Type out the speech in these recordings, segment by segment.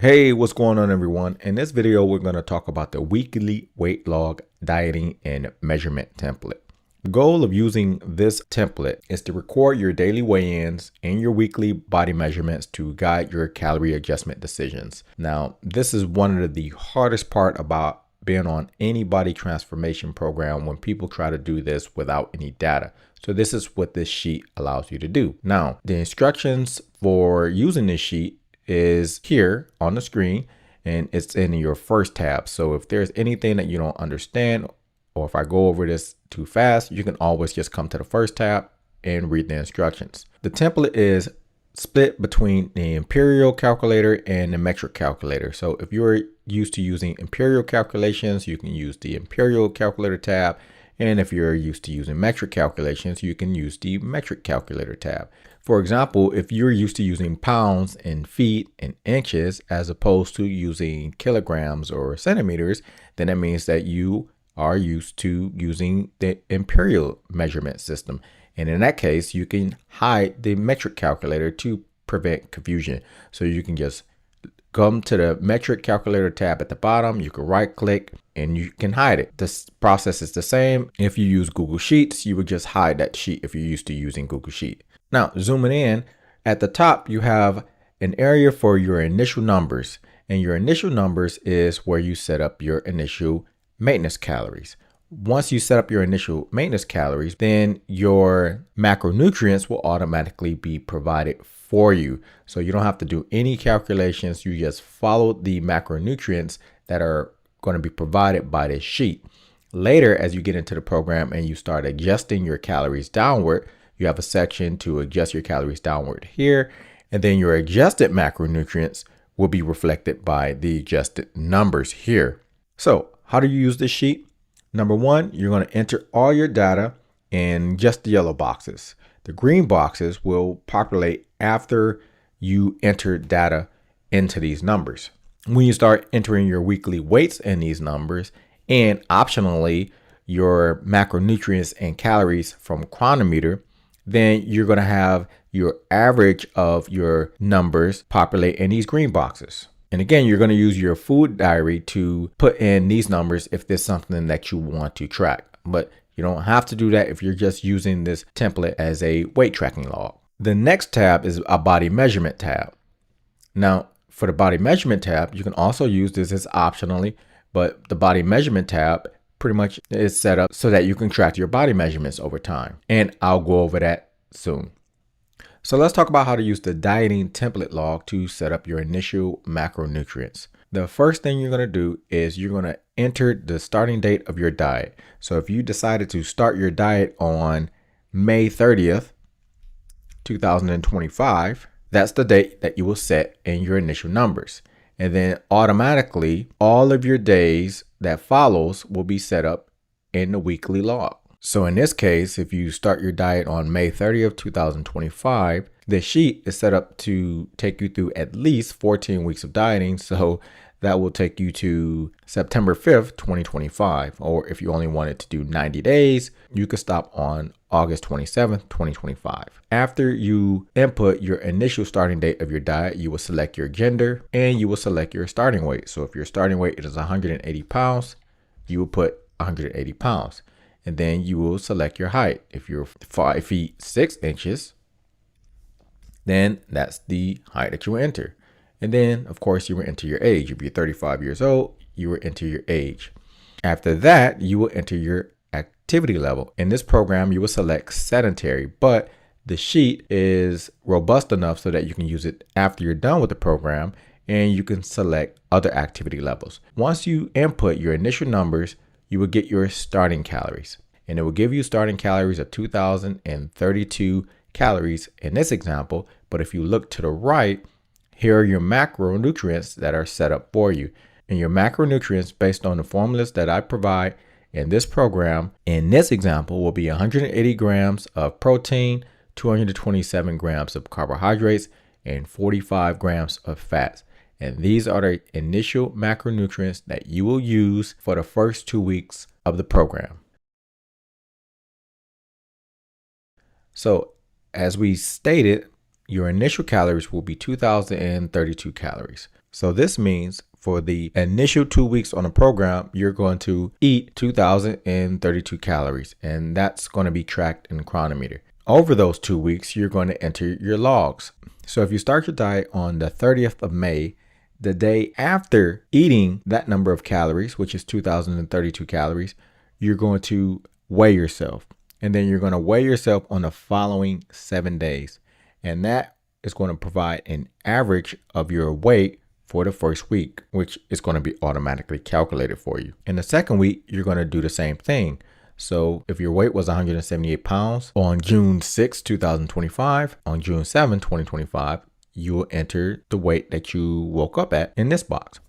Hey, what's going on everyone? In this video, we're going to talk about the weekly weight log dieting and measurement template. The goal of using this template is to record your daily weigh-ins and your weekly body measurements to guide your calorie adjustment decisions. Now, this is one of the hardest part about being on any body transformation program when people try to do this without any data. So this is what this sheet allows you to do. Now, the instructions for using this sheet is here on the screen, and it's in your first tab. So if there's anything that you don't understand, or if I go over this too fast, you can always just come to the first tab and read the instructions. The template is split between the imperial calculator and the metric calculator. So if you're used to using imperial calculations, you can use the imperial calculator tab. And if you're used to using metric calculations, you can use the metric calculator tab. For example, if you're used to using pounds and feet and inches as opposed to using kilograms or centimeters, then that means that you are used to using the imperial measurement system. And in that case, you can hide the metric calculator to prevent confusion. So you can just come to the metric calculator tab at the bottom. You can right click and you can hide it. This process is the same. If you use Google Sheets, you would just hide that sheet if you're used to using Google Sheet. Now, zooming in, at the top, you have an area for your initial numbers. And your initial numbers is where you set up your initial maintenance calories. Once you set up your initial maintenance calories, then your macronutrients will automatically be provided for you. So you don't have to do any calculations. You just follow the macronutrients that are going to be provided by this sheet. Later, as you get into the program and you start adjusting your calories downward, you have a section to adjust your calories downward here. And then your adjusted macronutrients will be reflected by the adjusted numbers here. So how do you use this sheet? Number one, you're going to enter all your data in just the yellow boxes. The green boxes will populate after you enter data into these numbers. When you start entering your weekly weights in these numbers, and optionally your macronutrients and calories from Chronometer, then you're going to have your average of your numbers populate in these green boxes. And again, you're going to use your food diary to put in these numbers if there's something that you want to track. But you don't have to do that if you're just using this template as a weight tracking log. The next tab is a body measurement tab. Now, for the body measurement tab, you can also use this as optionally, but the body measurement tab pretty much is set up so that you can track your body measurements over time. And I'll go over that soon. So let's talk about how to use the dieting template log to set up your initial macronutrients. The first thing you're going to do is you're going to enter the starting date of your diet. So if you decided to start your diet on May 30th, 2025, that's the date that you will set in your initial numbers. And then automatically all of your days that follows will be set up in the weekly log. So in this case, if you start your diet on May 30th, 2025, the sheet is set up to take you through at least 14 weeks of dieting. So that will take you to September 5th, 2025. Or if you only wanted to do 90 days, you could stop on August 27th, 2025. After you input your initial starting date of your diet, you will select your gender and you will select your starting weight. So if your starting weight is 180 pounds, you will put 180 pounds. And then you will select your height. If you're 5 feet 6 inches, then that's the height that you will enter. And then, of course, you will enter your age. If you're 35 years old, you will enter your age. After that, you will enter your activity level. In this program, you will select sedentary, but the sheet is robust enough so that you can use it after you're done with the program, and you can select other activity levels. Once you input your initial numbers, you will get your starting calories, and it will give you starting calories of 2,032 calories in this example. But if you look to the right, here are your macronutrients that are set up for you. And your macronutrients, based on the formulas that I provide in this program, in this example, will be 180 grams of protein, 227 grams of carbohydrates, and 45 grams of fats. And these are the initial macronutrients that you will use for the first 2 weeks of the program. So as we stated, your initial calories will be 2,032 calories. So this means for the initial 2 weeks on the program, you're going to eat 2,032 calories, and that's going to be tracked in the chronometer. Over those 2 weeks, you're going to enter your logs. So if you start your diet on the 30th of May, the day after eating that number of calories, which is 2,032 calories, you're going to weigh yourself. And then you're going to weigh yourself on the following 7 days. And that is going to provide an average of your weight for the first week, which is going to be automatically calculated for you. In the second week, you're going to do the same thing. So if your weight was 178 pounds on June 6, 2025, on June 7, 2025, you will enter the weight that you woke up at in this box.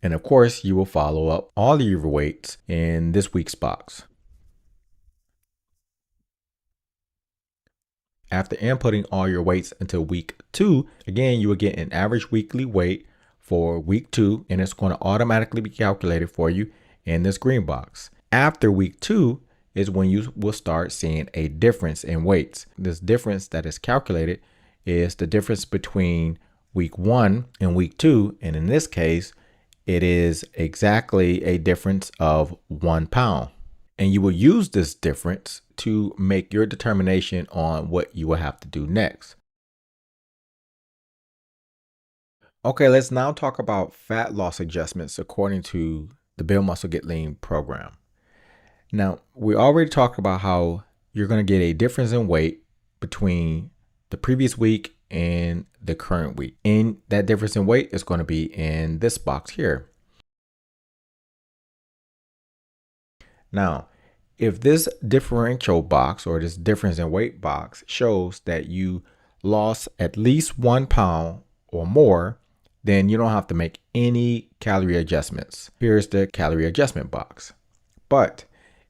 And of course, you will follow up all of your weights in this week's box. After inputting all your weights until week 2, again, you will get an average weekly weight for week 2, and it's going to automatically be calculated for you in this green box. After week 2 is when you will start seeing a difference in weights. This difference that is calculated is the difference between week 1 and week 2. And in this case, it is exactly a difference of 1 pound. And you will use this difference to make your determination on what you will have to do next. Okay, let's now talk about fat loss adjustments according to the Build Muscle Get Lean program. Now, we already talked about how you're going to get a difference in weight between the previous week and the current week. And that difference in weight is going to be in this box here. Now, if this differential box or this difference in weight box shows that you lost at least 1 pound or more, then you don't have to make any calorie adjustments. Here's the calorie adjustment box. But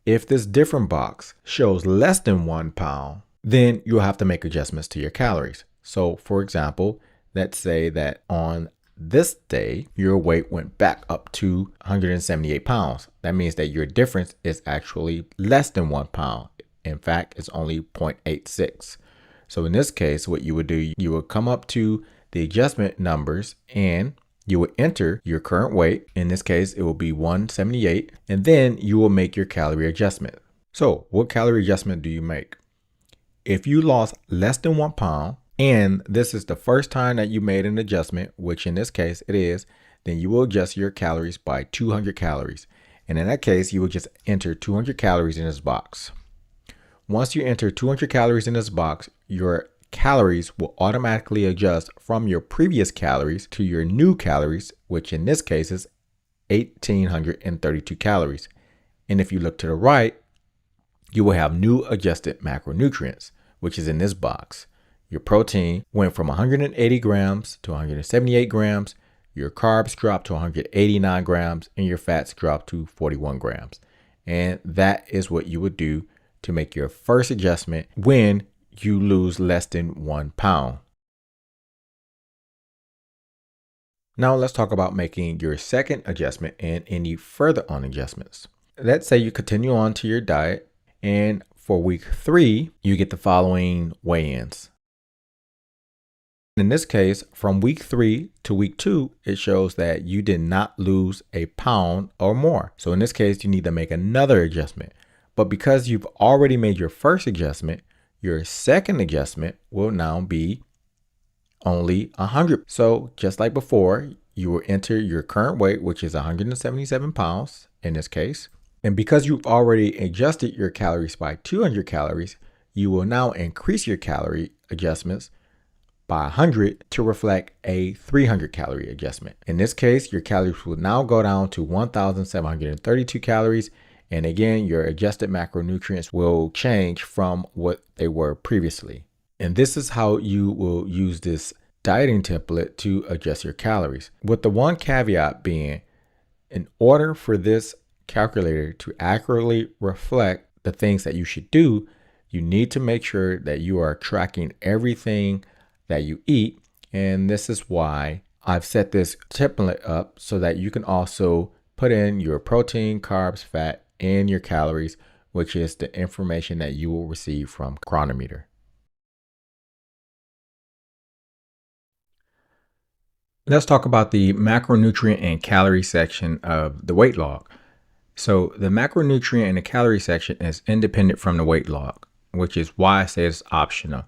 if this different box shows less than 1 pound, then you'll have to make adjustments to your calories. So for example, let's say that on this day, your weight went back up to 178 pounds. That means that your difference is actually less than 1 pound. In fact, it's only 0.86. So in this case, what you would do, you would come up to the adjustment numbers and you would enter your current weight. In this case, it will be 178, and then you will make your calorie adjustment. So what calorie adjustment do you make? If you lost less than 1 pound, and this is the first time that you made an adjustment, which in this case it is, then you will adjust your calories by 200 calories. And in that case, you will just enter 200 calories in this box. Once you enter 200 calories in this box, your calories will automatically adjust from your previous calories to your new calories, which in this case is 1,832 calories. And if you look to the right, you will have new adjusted macronutrients, which is in this box. Your protein went from 180 grams to 178 grams. Your carbs dropped to 189 grams and your fats dropped to 41 grams. And that is what you would do to make your first adjustment when you lose less than 1 pound. Now let's talk about making your second adjustment and any further on adjustments. Let's say you continue on to your diet, and for week 3, you get the following weigh-ins. In this case, from week 3 to week 2, it shows that you did not lose a pound or more. So in this case, you need to make another adjustment. But because you've already made your first adjustment, your second adjustment will now be only 100. So just like before, you will enter your current weight, which is 177 pounds in this case. And because you've already adjusted your calories by 200 calories, you will now increase your calorie adjustments by 100 to reflect a 300 calorie adjustment. In this case, your calories will now go down to 1,732 calories. And again, your adjusted macronutrients will change from what they were previously. And this is how you will use this dieting template to adjust your calories. With the one caveat being, in order for this calculator to accurately reflect the things that you should do, you need to make sure that you are tracking everything that you eat. And this is why I've set this template up so that you can also put in your protein, carbs, fat, and your calories, which is the information that you will receive from Chronometer. Let's talk about the macronutrient and calorie section of the weight log. So the macronutrient and the calorie section is independent from the weight log, which is why I say it's optional.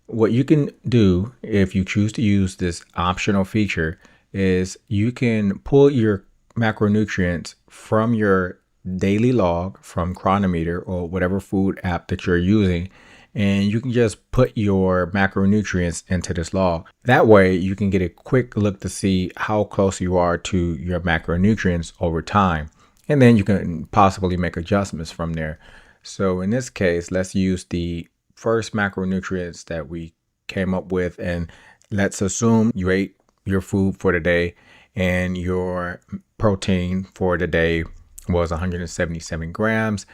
What you can do if you choose to use this optional feature is you can pull your macronutrients from your daily log from Chronometer or whatever food app that you're using, and you can just put your macronutrients into this log. That way you can get a quick look to see how close you are to your macronutrients over time. And then you can possibly make adjustments from there. So in this case, let's use the first macronutrients that we came up with, and let's assume you ate your food for the day and your protein for the day was 177 grams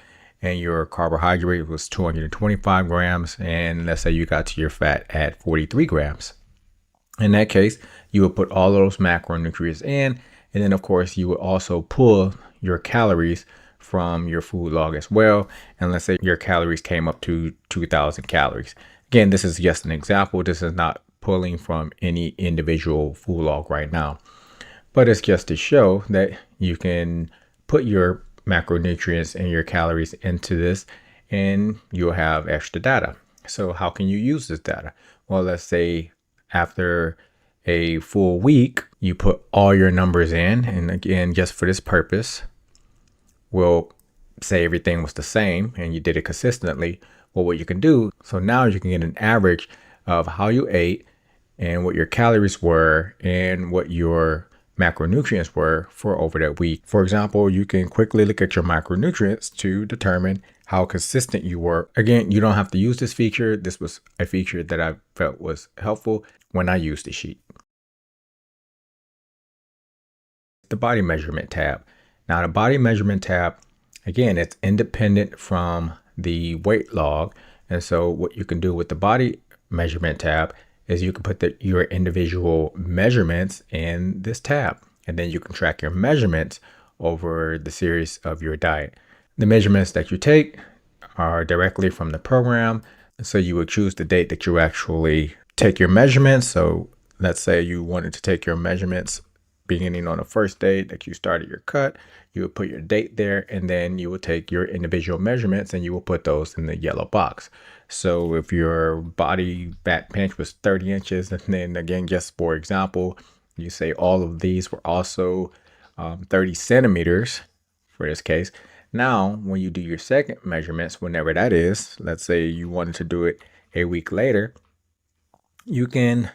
and your carbohydrate was 225 grams, and let's say you got to your fat at 43 grams. In that case, you would put all those macronutrients in, and then of course you would also pull your calories from your food log as well. And let's say your calories came up to 2000 calories. Again, this is just an example. This is not pulling from any individual food log right now, but it's just to show that you can put your macronutrients and your calories into this and you'll have extra data. So how can you use this data? Well, let's say after a full week, you put all your numbers in, and again, just for this purpose, we'll say everything was the same and you did it consistently. Well, what you can do, so now you can get an average of how you ate and what your calories were and what your macronutrients were for over that week. For example, you can quickly look at your macronutrients to determine how consistent you were. Again, you don't have to use this feature. This was a feature that I felt was helpful when I used the sheet. The body measurement tab. Now the body measurement tab, again, it's independent from the weight log. And so what you can do with the body measurement tab is you can put your individual measurements in this tab, and then you can track your measurements over the series of your diet. The measurements that you take are directly from the program. So you would choose the date that you actually take your measurements. So let's say you wanted to take your measurements beginning on the first day that you started your cut, you would put your date there, and then you will take your individual measurements and you will put those in the yellow box. So if your body fat pinch was 30 inches, and then again, just for example, you say all of these were also 30 centimeters for this case. Now, when you do your second measurements, whenever that is, let's say you wanted to do it a week later, you can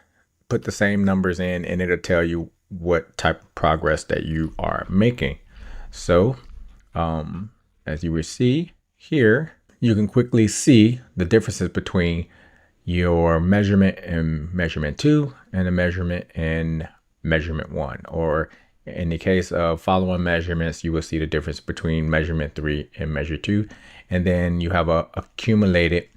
put the same numbers in and it'll tell you what type of progress that you are making. So as you will see here, you can quickly see the differences between your measurement in measurement 2 and the measurement in measurement 1, or in the case of follow-on measurements, you will see the difference between measurement 3 and measure 2, and then you have a accumulated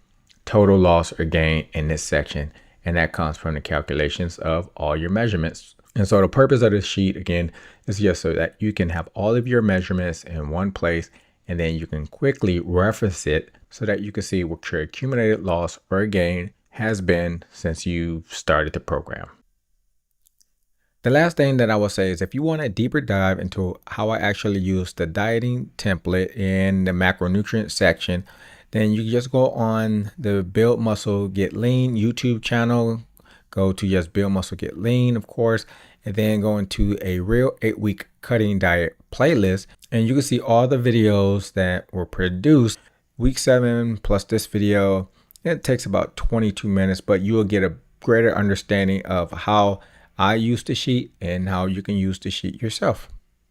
total loss or gain in this section, and that comes from the calculations of all your measurements. And so the purpose of this sheet, again, is just so that you can have all of your measurements in one place, and then you can quickly reference it so that you can see what your accumulated loss or gain has been since you started the program. The last thing that I will say is if you want a deeper dive into how I actually use the dieting template in the macronutrient section, then you just go on the Build Muscle Get Lean YouTube channel. Go to just Build Muscle Get Lean, of course, and then go into a real 8-week cutting diet playlist, and you can see all the videos that were produced. Week 7 plus this video, it takes about 22 minutes, but you will get a greater understanding of how I use the sheet and how you can use the sheet yourself.